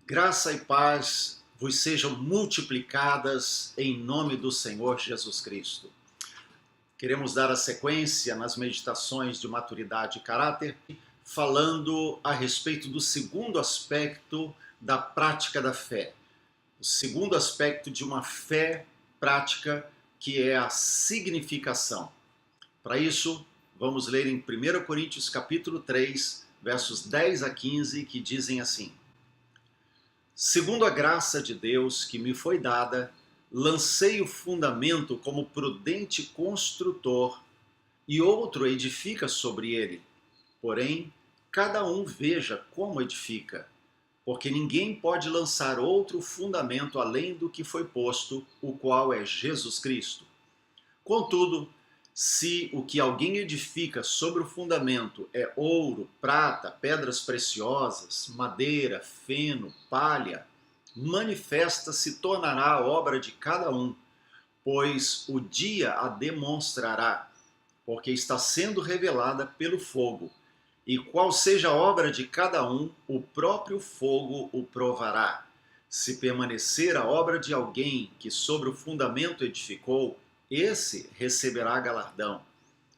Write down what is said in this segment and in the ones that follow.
Graça e paz vos sejam multiplicadas em nome do Senhor Jesus Cristo. Queremos dar a sequência nas meditações de maturidade e caráter, falando a respeito do segundo aspecto da prática da fé. O segundo aspecto de uma fé prática, que é a significação. Para isso, vamos ler em 1 Coríntios capítulo 3, versos 10 a 15, que dizem assim: Segundo a graça de Deus que me foi dada, lancei o fundamento como prudente construtor, e outro edifica sobre ele. Porém, cada um veja como edifica, porque ninguém pode lançar outro fundamento além do que foi posto, o qual é Jesus Cristo. Contudo, se o que alguém edifica sobre o fundamento é ouro, prata, pedras preciosas, madeira, feno, palha, manifesta se tornará a obra de cada um, pois o dia a demonstrará, porque está sendo revelada pelo fogo. E qual seja a obra de cada um, o próprio fogo o provará. Se permanecer a obra de alguém que sobre o fundamento edificou, esse receberá galardão.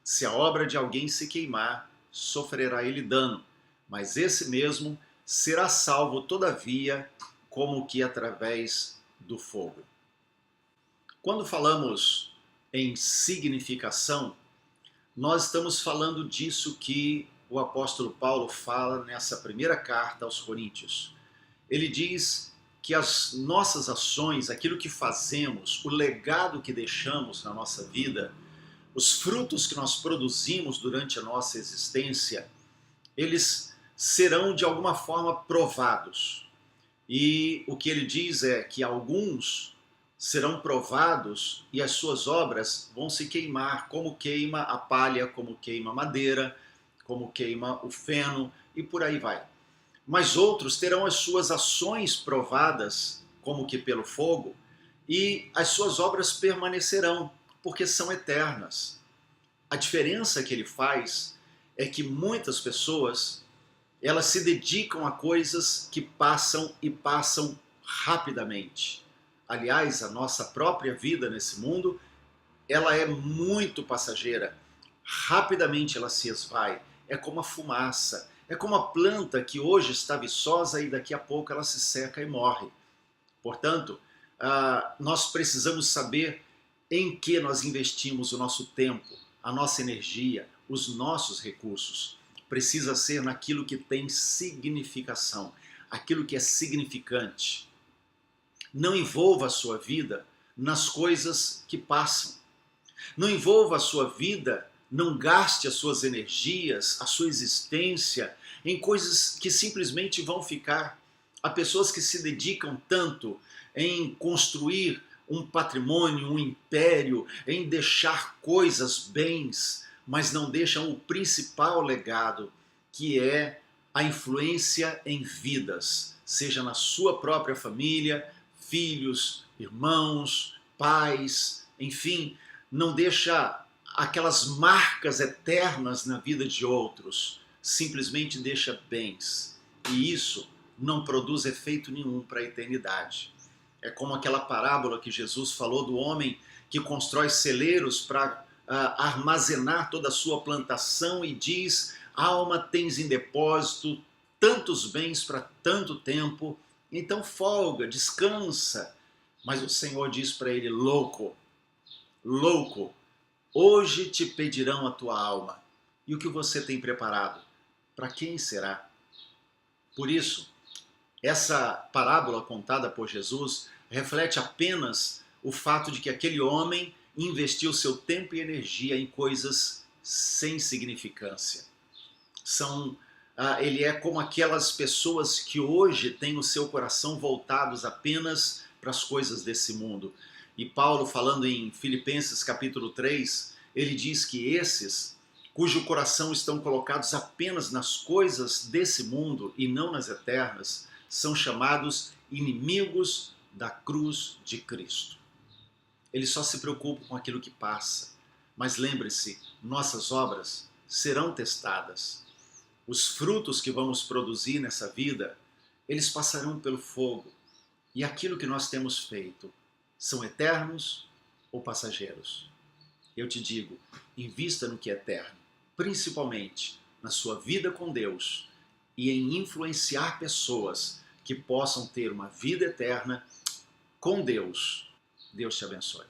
Se a obra de alguém se queimar, sofrerá ele dano, mas esse mesmo será salvo todavia, como que através do fogo. Quando falamos em significação, nós estamos falando disso que o apóstolo Paulo fala nessa primeira carta aos Coríntios. Ele diz que as nossas ações, aquilo que fazemos, o legado que deixamos na nossa vida, os frutos que nós produzimos durante a nossa existência, eles serão de alguma forma provados. E o que ele diz é que alguns serão provados e as suas obras vão se queimar, como queima a palha, como queima a madeira, como queima o feno e por aí vai. Mas outros terão as suas ações provadas, como que pelo fogo, e as suas obras permanecerão, porque são eternas. A diferença que ele faz é que muitas pessoas, elas se dedicam a coisas que passam e passam rapidamente. Aliás, a nossa própria vida nesse mundo, ela é muito passageira. Rapidamente ela se esvai. É como a fumaça. É como a planta que hoje está viçosa e daqui a pouco ela se seca e morre. Portanto, nós precisamos saber em que nós investimos o nosso tempo, a nossa energia, os nossos recursos. Precisa ser naquilo que tem significação, aquilo que é significante. Não envolva a sua vida nas coisas que passam. Não envolva a sua vida, não gaste as suas energias, a sua existência em coisas que simplesmente vão ficar. Há pessoas que se dedicam tanto em construir um patrimônio, um império, em deixar coisas, bens, mas não deixam o principal legado, que é a influência em vidas, seja na sua própria família, filhos, irmãos, pais, enfim, não deixa aquelas marcas eternas na vida de outros, simplesmente deixa bens. E isso não produz efeito nenhum para a eternidade. É como aquela parábola que Jesus falou do homem que constrói celeiros para armazenar toda a sua plantação e diz: alma, tens em depósito tantos bens para tanto tempo, então folga, descansa. Mas o Senhor diz para ele: louco, louco, hoje te pedirão a tua alma. E o que você tem preparado? Para quem será? Por isso, essa parábola contada por Jesus reflete apenas o fato de que aquele homem investiu seu tempo e energia em coisas sem significância. Ele é como aquelas pessoas que hoje têm o seu coração voltados apenas para as coisas desse mundo. E Paulo, falando em Filipenses capítulo 3, ele diz que esses, cujo coração estão colocados apenas nas coisas desse mundo e não nas eternas, são chamados inimigos da cruz de Cristo. Eles só se preocupam com aquilo que passa. Mas lembre-se, nossas obras serão testadas. Os frutos que vamos produzir nessa vida, eles passarão pelo fogo. E aquilo que nós temos feito são eternos ou passageiros? Eu te digo, invista no que é eterno, principalmente na sua vida com Deus e em influenciar pessoas que possam ter uma vida eterna com Deus. Deus te abençoe.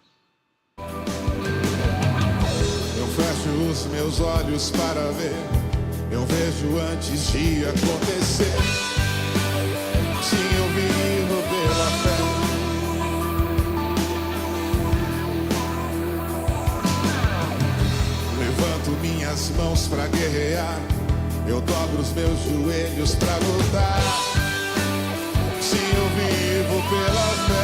Eu fecho os meus olhos para ver, eu vejo antes de acontecer. Sim, eu vivo pela fé. Levanto minhas mãos para guerrear, eu dobro os meus joelhos para lutar. Sim, eu vivo pela fé.